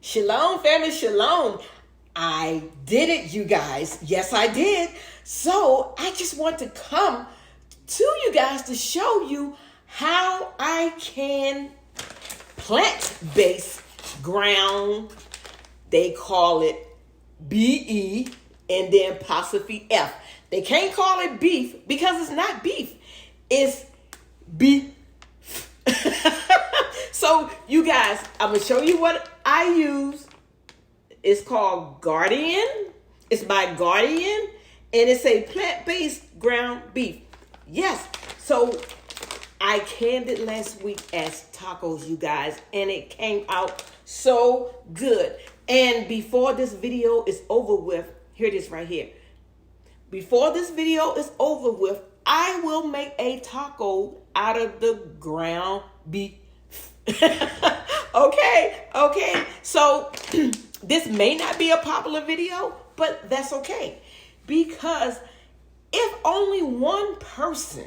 Shalom, family, shalom. I did it, you guys. Yes, I did. So I just want to come to you guys to show you how I can plant-based ground. They call it BE and then apostrophe F. They can't call it beef because it's not beef. It's beef. So you guys, I'm going to show you what I use. It's called Guardian. It's by Guardian. And it's a plant-based ground beef. Yes. So I canned it last week as tacos, you guys. And it came out so good. And before this video is over with, here it is right here. Before this video is over with, I will make a taco out of the ground beef. Okay. So this may not be a popular video, but that's okay. Because if only one person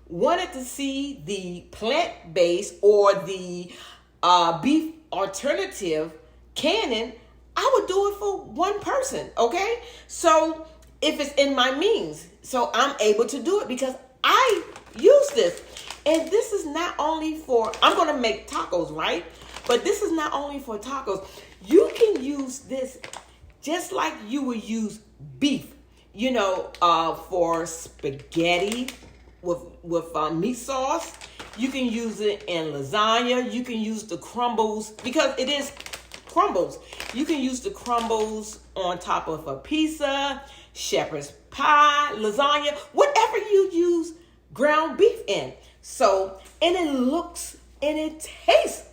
wanted to see the plant-based or the beef alternative canning, I would do it for one person, okay? So if it's in my means, so I'm able to do it because I use this. And this is not only for, I'm going to make tacos, right? But this is not only for tacos. You can use this just like you would use beef, for spaghetti with meat sauce. You can use it in lasagna. You can use the crumbles because it is crumbles. You can use the crumbles on top of a pizza, shepherd's pie, lasagna, whatever you use ground beef in. So, and it looks and it tastes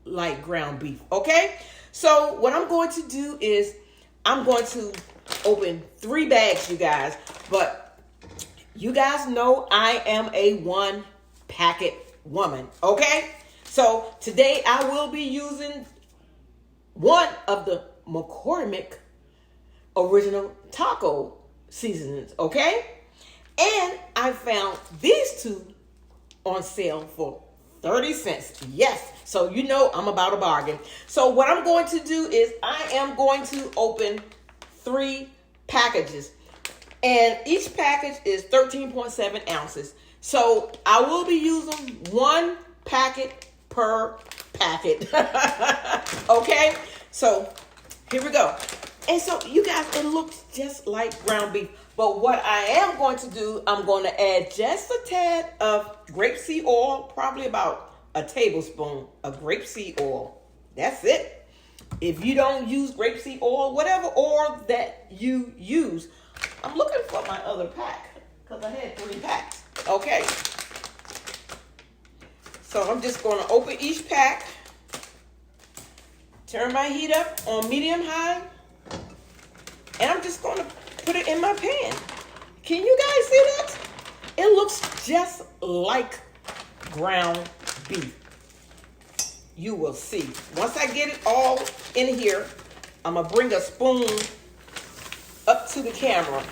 like ground beef, okay? So what I'm going to do is I'm going to open 3 bags, you guys. But you guys know I am a one packet woman, okay? So today I will be using one of the McCormick original taco seasonings, okay? And I found these 2 on sale for 30 cents. Yes. So I'm about a bargain. So what I'm going to do is I am going to open 3 packages. And each package is 13.7 ounces. So I will be using 1 packet per packet. Okay? So here we go. And so you guys, it looks just like ground beef. But what I am going to do, I'm going to add just a tad of grapeseed oil, probably about a tablespoon of grapeseed oil. That's it. If you don't use grapeseed oil, whatever oil that you use, I'm looking for my other pack because I had 3 packs. Okay. So I'm just going to open each pack, turn my heat up on medium high, and I'm just going to put it in my pan. Can you guys see that? It looks just like ground beef. You will see. Once I get it all in here, I'm going to bring a spoon up to the camera.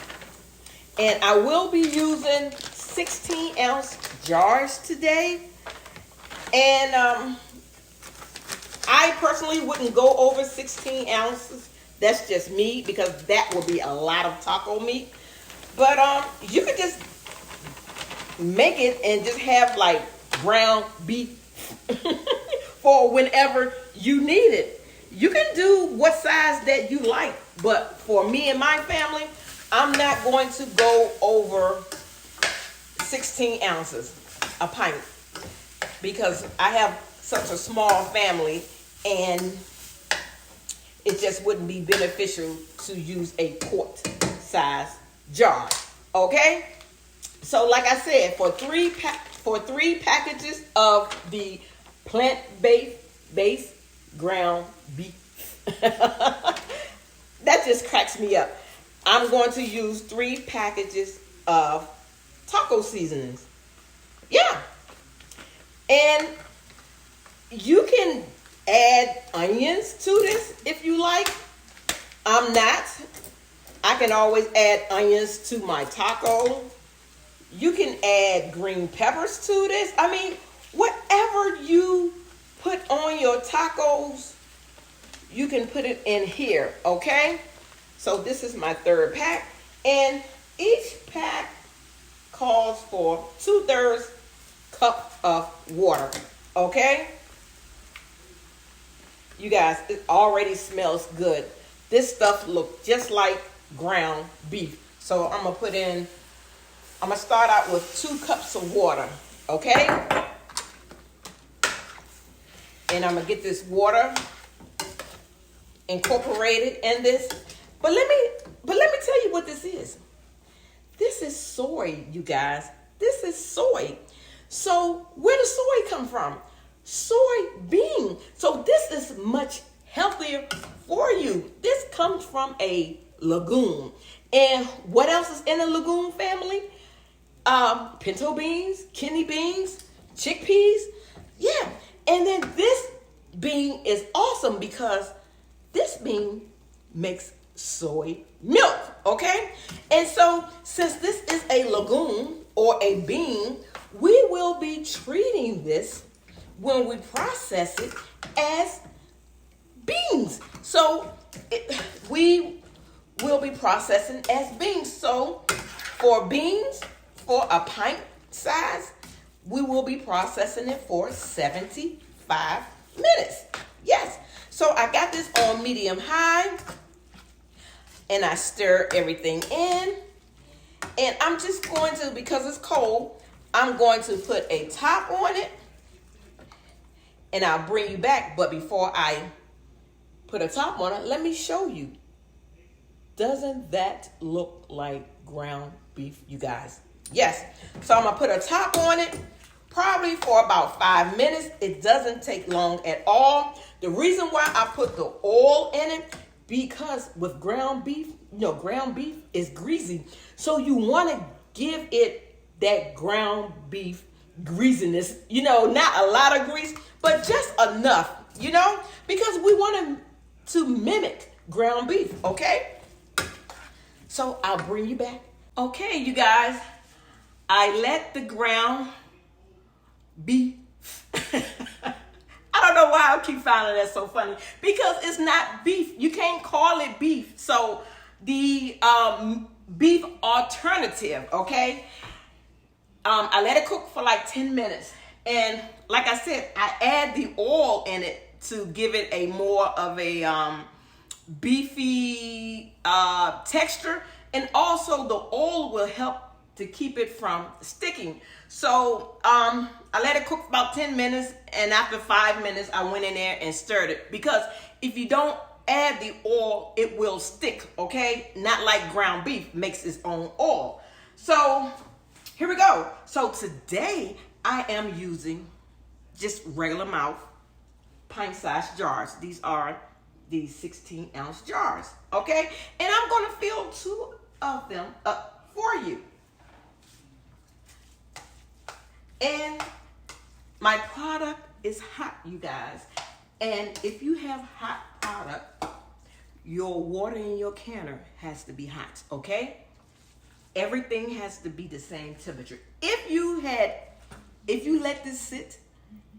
And I will be using 16-ounce jars today. And I personally wouldn't go over 16 ounces. That's just me because that will be a lot of taco meat. But you could just make it and just have like ground beef for whenever you need it. You can do what size that you like. But for me and my family, I'm not going to go over 16 ounces, a pint. Because I have such a small family and it just wouldn't be beneficial to use a quart size jar. Okay? So like I said, for 3 packages of the plant-based ground beef. That just cracks me up. I'm going to use 3 packages of taco seasonings. Yeah. And you can add onions to this if you like. I'm not. I can always add onions to my taco. You can add green peppers to this. I mean, whatever you put on your tacos, you can put it in here, okay? So this is my third pack, and each pack calls for 2/3 cup of water, okay? You guys, it already smells good. This stuff looks just like ground beef. So I'm gonna start out with 2 cups of water, okay? And I'm gonna get this water incorporated in this. But let me tell you what this is. This is soy, you guys. This is soy. So where does soy come from? Soybean. So this is much healthier for you. This comes from a legume. And what else is in the legume family? Pinto beans, kidney beans, chickpeas. Yeah. And then this bean is awesome because this bean makes soy milk, okay? And so since this is a legume or a bean, we will be treating this when we process it as beans. So we will be processing as beans. So for beans, for a pint size, we will be processing it for 75 minutes. Yes. So I got this on medium high, and I stir everything in. And I'm just going to, because it's cold, I'm going to put a top on it, and I'll bring you back. But before I put a top on it, let me show you. Doesn't that look like ground beef, you guys? Yes. So I'm going to put a top on it, probably for about 5 minutes. It doesn't take long at all. The reason why I put the oil in it, because with ground beef, ground beef is greasy. So you want to give it that ground beef greasiness, not a lot of grease, but just enough, because we want to mimic ground beef, okay? So I'll bring you back. Okay, you guys, I let the ground beef. I don't know why I keep finding that so funny, because it's not beef. You can't call it beef. So the beef alternative, okay? I let it cook for like 10 minutes. And like I said, I add the oil in it to give it a more of a beefy texture. And also the oil will help to keep it from sticking. So I let it cook for about 10 minutes. And after 5 minutes, I went in there and stirred it. Because if you don't add the oil, it will stick, okay? Not like ground beef makes its own oil. So here we go. So today I am using just regular mouth pint-sized jars. These are these 16-ounce jars, okay? And I'm going to fill 2 of them up for you. And my product is hot, you guys. And if you have hot product, your water in your canner has to be hot, okay? Everything has to be the same temperature. If you let this sit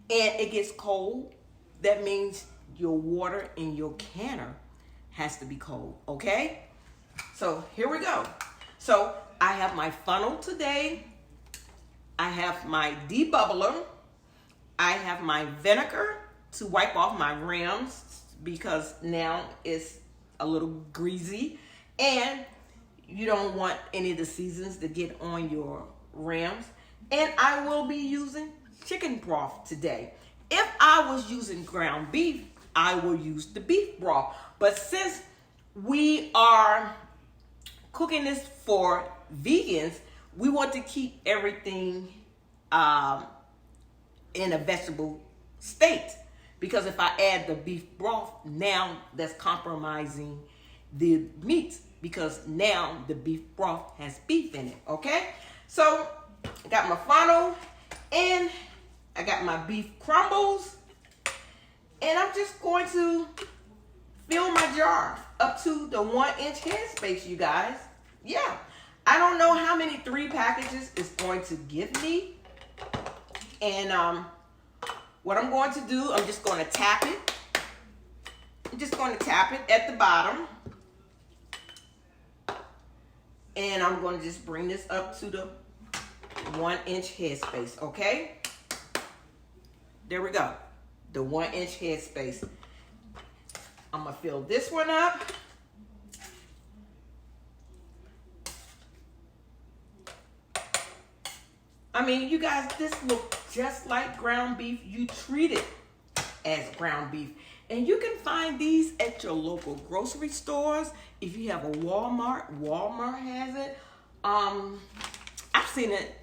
and it gets cold, that means your water in your canner has to be cold, okay? So here we go. So I have my funnel today. I have my debubbler. I have my vinegar to wipe off my rims because now it's a little greasy, and you don't want any of the seasons to get on your rims. And I will be using chicken broth today. If I was using ground beef, I will use the beef broth. But since we are cooking this for vegans, we want to keep everything in a vegetable state. Because if I add the beef broth, now that's compromising the meat, because now the beef broth has beef in it, okay? So I got my funnel and I got my beef crumbles, and I'm just going to fill my jar up to the 1-inch headspace, you guys. Yeah, I don't know how many 3 packages it's going to give me. And what I'm going to do, I'm just going to tap it I'm just going to tap it at the bottom. And I'm going to just bring this up to the 1-inch headspace, okay? There we go. The 1-inch headspace. I'm going to fill this one up. I mean, you guys, this looks just like ground beef. You treat it as ground beef. And you can find these at your local grocery stores. If you have a Walmart, Walmart has it. I've seen it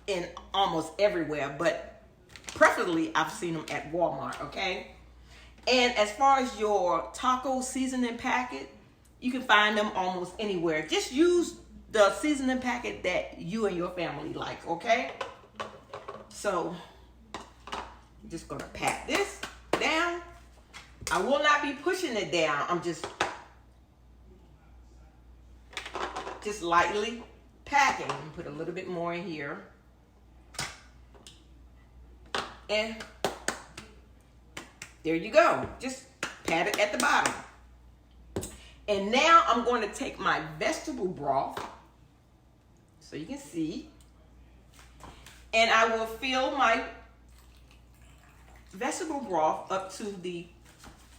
in almost everywhere, but preferably I've seen them at Walmart, okay? And as far as your taco seasoning packet, you can find them almost anywhere. Just use the seasoning packet that you and your family like, okay? So, I'm just gonna pat this down. I will not be pushing it down. I'm just lightly packing. Put a little bit more in here. And there you go. Just pat it at the bottom. And now I'm going to take my vegetable broth, so you can see, and I will fill my vegetable broth up to the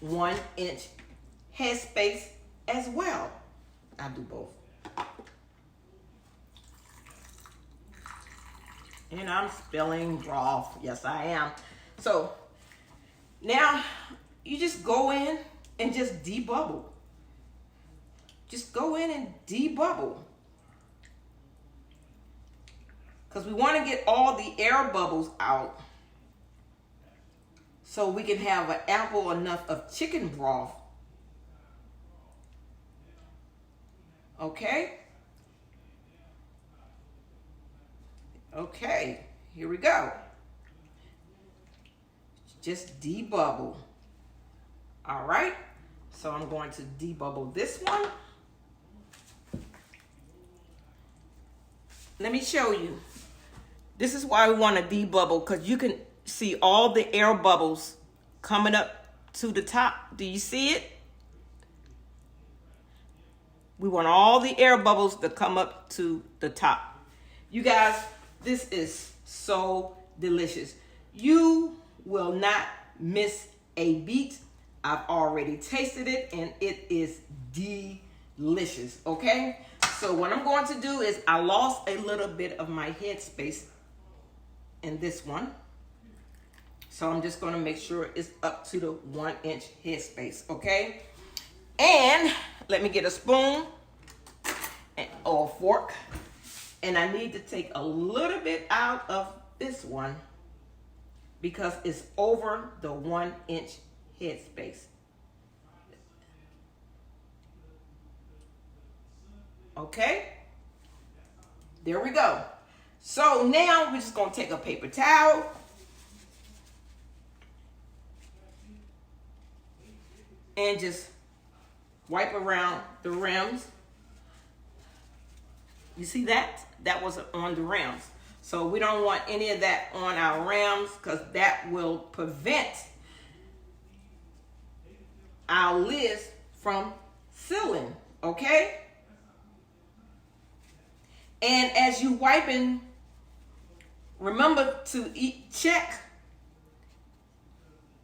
1-inch headspace as well. I'll do both. And I'm spilling broth. Yes, I am. So now you just go in and just debubble. Just go in and debubble. Because we want to get all the air bubbles out so we can have an ample enough of chicken broth. Okay? Okay, here we go. Just debubble. All right, so I'm going to debubble this one. Let me show you. This is why we want to debubble, because you can see all the air bubbles coming up to the top. Do you see it? We want all the air bubbles to come up to the top. You guys, this is so delicious. You will not miss a beat. I've already tasted it and it is delicious, okay? So what I'm going to do is I lost a little bit of my headspace in this one. So I'm just going to make sure it's up to the 1-inch headspace, okay? And let me get a spoon or a fork. And I need to take a little bit out of this one because it's over the 1-inch headspace. Okay? There we go. So now we're just going to take a paper towel. And just wipe around the rims. You see that? That was on the rims. So we don't want any of that on our rims because that will prevent our lids from sealing, okay? And as you wiping, remember to check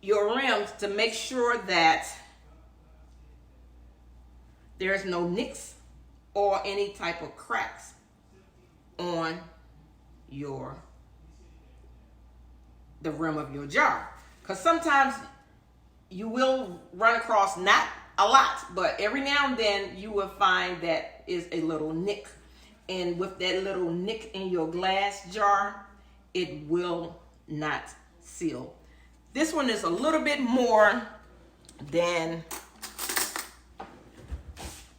your rims to make sure that there's no nicks or any type of cracks on the rim of your jar. Because sometimes you will run across, not a lot, but every now and then you will find that is a little nick. And with that little nick in your glass jar, it will not seal. This one is a little bit more than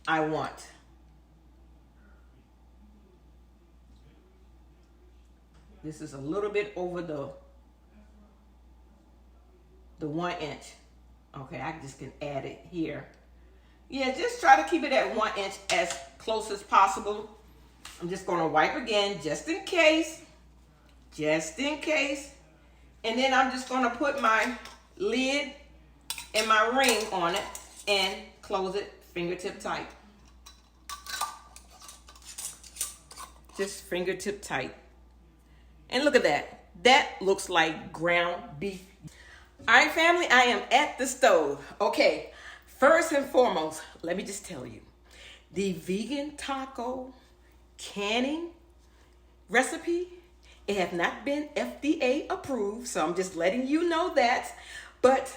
I want. This is a little bit over the 1-inch. Okay, I just can add it here. Yeah, just try to keep it at 1 inch as close as possible. I'm just going to wipe again just in case. Just in case. And then I'm just going to put my lid and my ring on it and close it fingertip tight. Just fingertip tight. And look at that. That looks like ground beef. All right, family, I am at the stove. Okay, first and foremost, let me just tell you, the vegan taco canning recipe, it has not been FDA approved, so I'm just letting you know that. But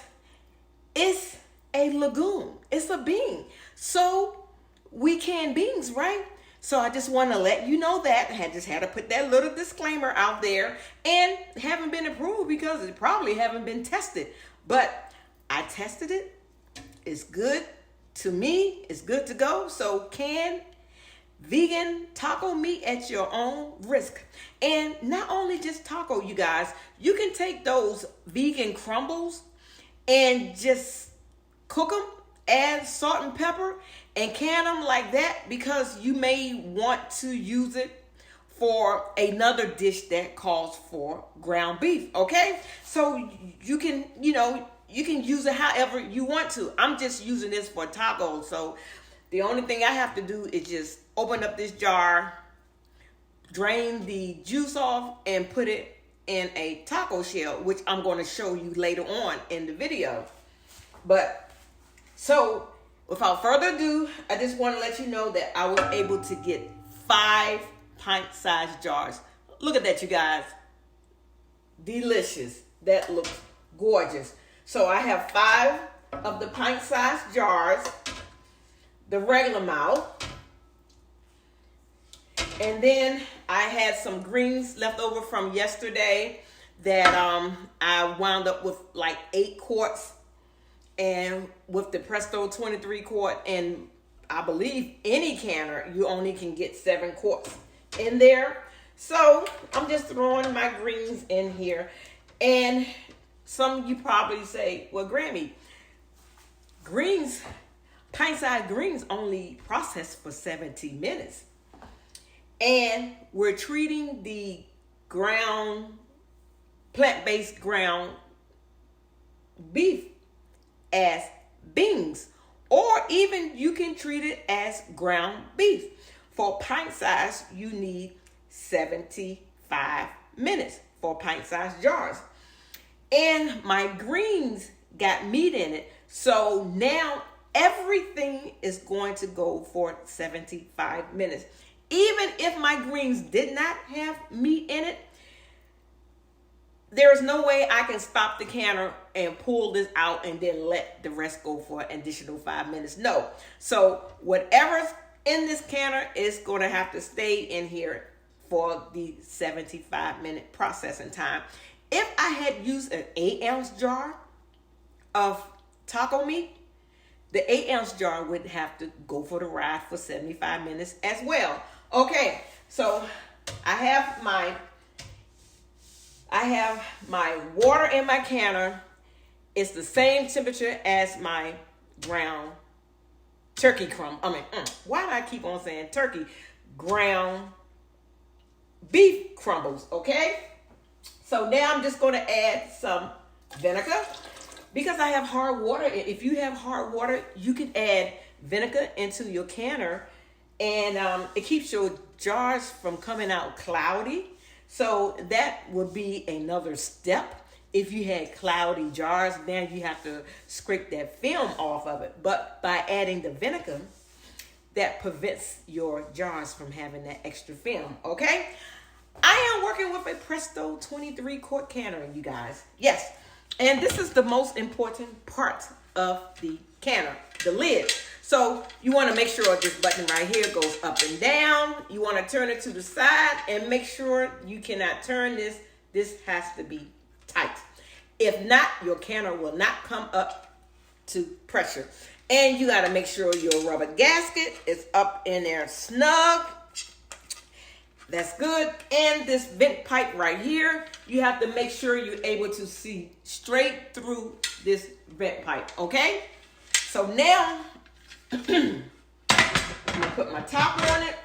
it's a legume. It's a bean. So we can beans, right? So I just want to let you know that. I just had to put that little disclaimer out there, and haven't been approved because it probably haven't been tested. But I tested it. It's good to me. It's good to go. So can vegan taco meat at your own risk. And not only just taco, you guys, you can take those vegan crumbles and just cook them, add salt and pepper, and can them like that, because you may want to use it for another dish that calls for ground beef. Okay, so you can, you can use it however you want to. I'm just using this for tacos, so the only thing I have to do is just open up this jar, drain the juice off, and put it in a taco shell, which I'm going to show you later on in the video. But so without further ado, I just want to let you know that I was able to get 5 pint-sized jars. Look at that, you guys. Delicious. That looks gorgeous. So I have 5 of the pint-sized jars, the regular amount. And then I had some greens left over from yesterday that I wound up with like 8 quarts. And with the Presto 23 quart, and I believe any canner, you only can get 7 quarts in there. So I'm just throwing my greens in here. And some of you probably say, well, Grammy, greens, pint-sized greens only process for 70 minutes. And we're treating the plant-based ground beef as beans, or even you can treat it as ground beef. For pint size, you need 75 minutes for pint-sized jars. And my greens got meat in it, so now everything is going to go for 75 minutes. Even if my greens did not have meat in it, there is no way I can stop the canner and pull this out and then let the rest go for an additional 5 minutes. No. So whatever's in this canner is going to have to stay in here for the 75-minute processing time. If I had used an 8-ounce jar of taco meat, the 8-ounce jar would have to go for the ride for 75 minutes as well. Okay, so I have my water in my canner. It's the same temperature as my ground turkey crumb. Why do I keep on saying turkey? Ground beef crumbles, okay? So now I'm just going to add some vinegar because I have hard water. If you have hard water, you can add vinegar into your canner, and it keeps your jars from coming out cloudy. So that would be another step. If you had cloudy jars, now you have to scrape that film off of it. But by adding the vinegar, that prevents your jars from having that extra film, okay? I am working with a Presto 23 quart canner, you guys. Yes, and this is the most important part of the canner, the lid. So you want to make sure this button right here goes up and down. You want to turn it to the side and make sure you cannot turn this. This has to be tight. If not, your canner will not come up to pressure. And you got to make sure your rubber gasket is up in there snug. That's good. And this vent pipe right here, you have to make sure you're able to see straight through this vent pipe, okay? So now, I'm going to put my top on it,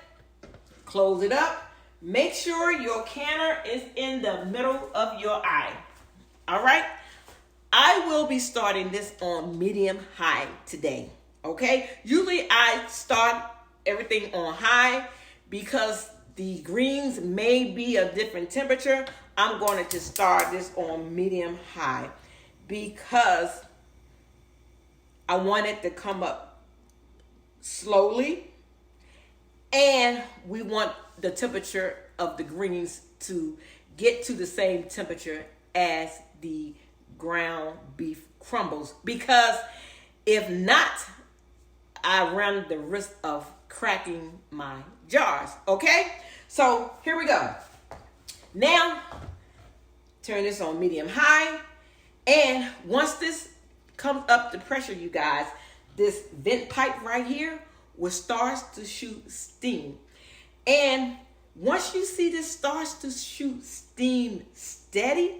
close it up. Make sure your canner is in the middle of your eye. All right? I will be starting this on medium high today. Okay, usually I start everything on high because the greens may be a different temperature. I'm going to just start this on medium high because I want it to come up slowly, and we want the temperature of the greens to get to the same temperature as the ground beef crumbles, because if not, I run the risk of cracking my jars. Okay, so here we go. Now turn this on medium high, and once this comes up to pressure, you guys, this vent pipe right here will start to shoot steam. And once you see this starts to shoot steam steady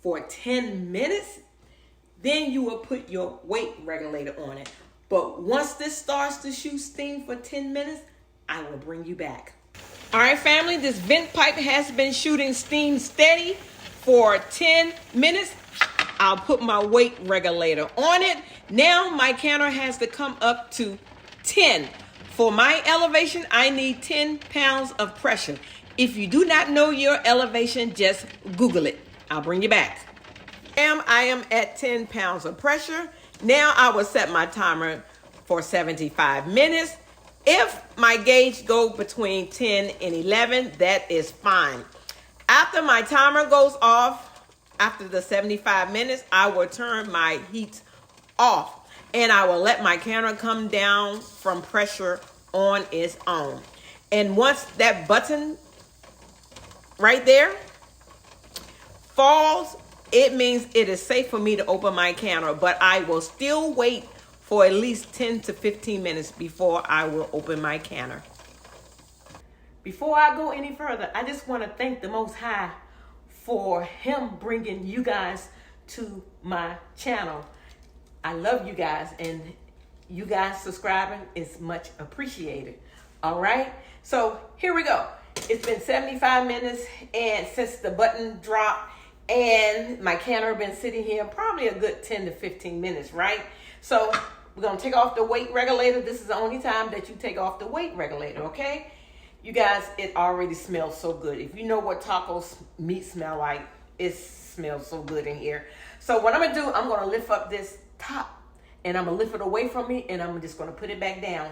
for 10 minutes, then you will put your weight regulator on it. But once this starts to shoot steam for 10 minutes, I will bring you back. All right, family, this vent pipe has been shooting steam steady for 10 minutes. I'll put my weight regulator on it. Now my counter has to come up to 10. For my elevation, I need 10 pounds of pressure. If you do not know your elevation, just Google it. I'll bring you back. I am at 10 pounds of pressure. Now I will set my timer for 75 minutes. If my gauge goes between 10 and 11, that is fine. After my timer goes off, after the 75 minutes, I will turn my heat off, and I will let my counter come down from pressure on its own. And once that button right there falls, it means it is safe for me to open my counter, but I will still wait for at least 10 to 15 minutes before I will open my counter. Before I go any further, I just want to thank the Most High for him bringing you guys to my channel. I love you guys, and you guys subscribing is much appreciated. All right, so here we go. It's been 75 minutes, and since the button dropped, and my counter been sitting here probably a good 10 to 15 minutes, right? So we're gonna take off the weight regulator. This is the only time that you take off the weight regulator, okay? You guys, it already smells so good. If you know what tacos meat smell like, it smells so good in here. So what I'm gonna do, I'm gonna lift up this top, and I'm gonna lift it away from me, and I'm just gonna put it back down.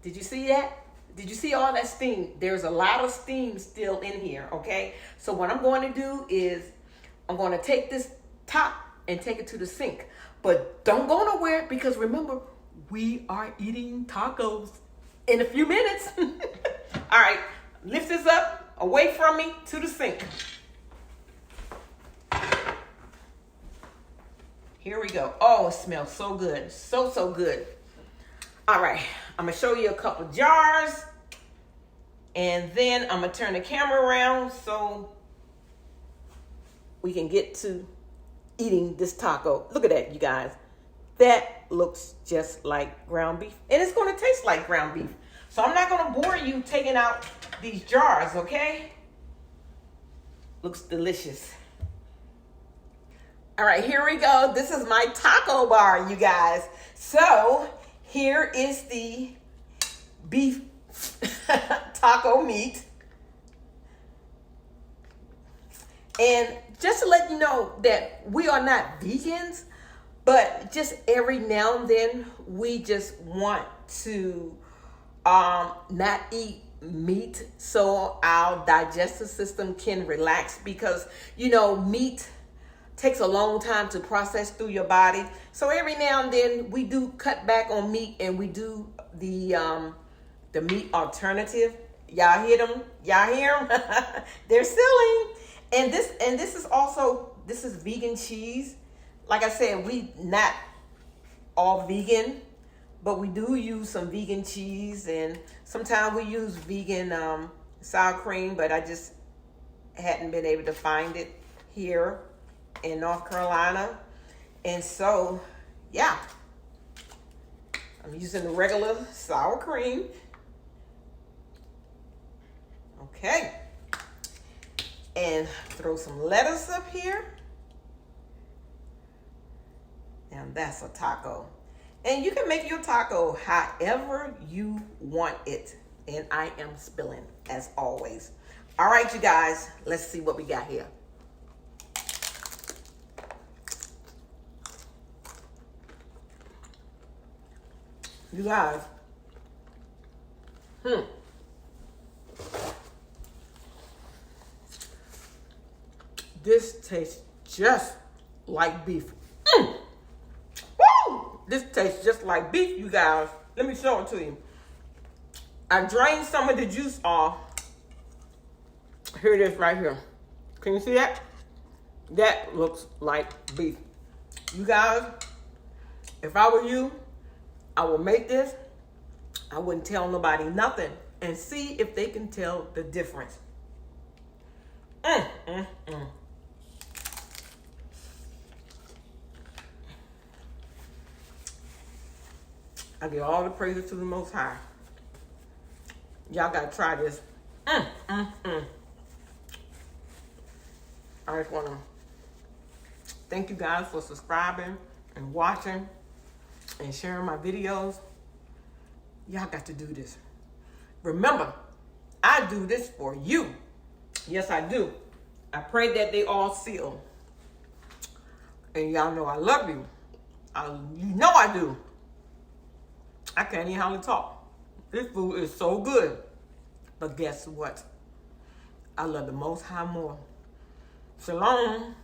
Did you see that? Did you see all that steam? There's a lot of steam still in here, okay? So what I'm going to do is I'm going to take this top and take it to the sink. But don't go nowhere, because remember, we are eating tacos in a few minutes. All right, lift this up away from me to the sink. Here we go. Oh, it smells so good. So good. All right, I'm gonna show you a couple jars, and then I'm gonna turn the camera around so we can get to eating this taco. Look at that, you guys. That looks just like ground beef, and it's gonna taste like ground beef. So I'm not gonna bore you taking out these jars, okay? Looks delicious. All right, here we go. This is my taco bar, you guys. So here is the beef taco meat. And just to let you know that we are not vegans, but just every now and then we just want to not eat meat so our digestive system can relax, because you know meat takes a long time to process through your body. So every now and then we do cut back on meat, and we do the meat alternative. Y'all hear them? Y'all hear them? They're selling. And this is also, this is vegan cheese. Like I said, we not all vegan, but we do use some vegan cheese, and sometimes we use vegan sour cream, but I just hadn't been able to find it here in North Carolina. And so, yeah, I'm using the regular sour cream. Okay. And throw some lettuce up here. And that's a taco. And you can make your taco however you want it. And I am spilling as always. All right, you guys, let's see what we got here. You guys, this tastes just like beef. Woo! This tastes just like beef, you guys. Let me show it to you. I drained some of the juice off. Here it is right here. Can you see that? That looks like beef. You guys, if I were you, I would make this. I wouldn't tell nobody nothing and see if they can tell the difference. I give all the praises to the Most High. Y'all gotta try this. I just wanna thank you guys for subscribing and watching and sharing my videos. Y'all got to do this. Remember, I do this for you. Yes, I do. I pray that they all seal. And y'all know I love you. You know I do. I can't even hardly talk. This food is so good. But guess what? I love the Most High more. Shalom.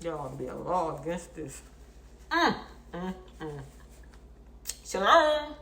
Y'all be a law against this. Shalom.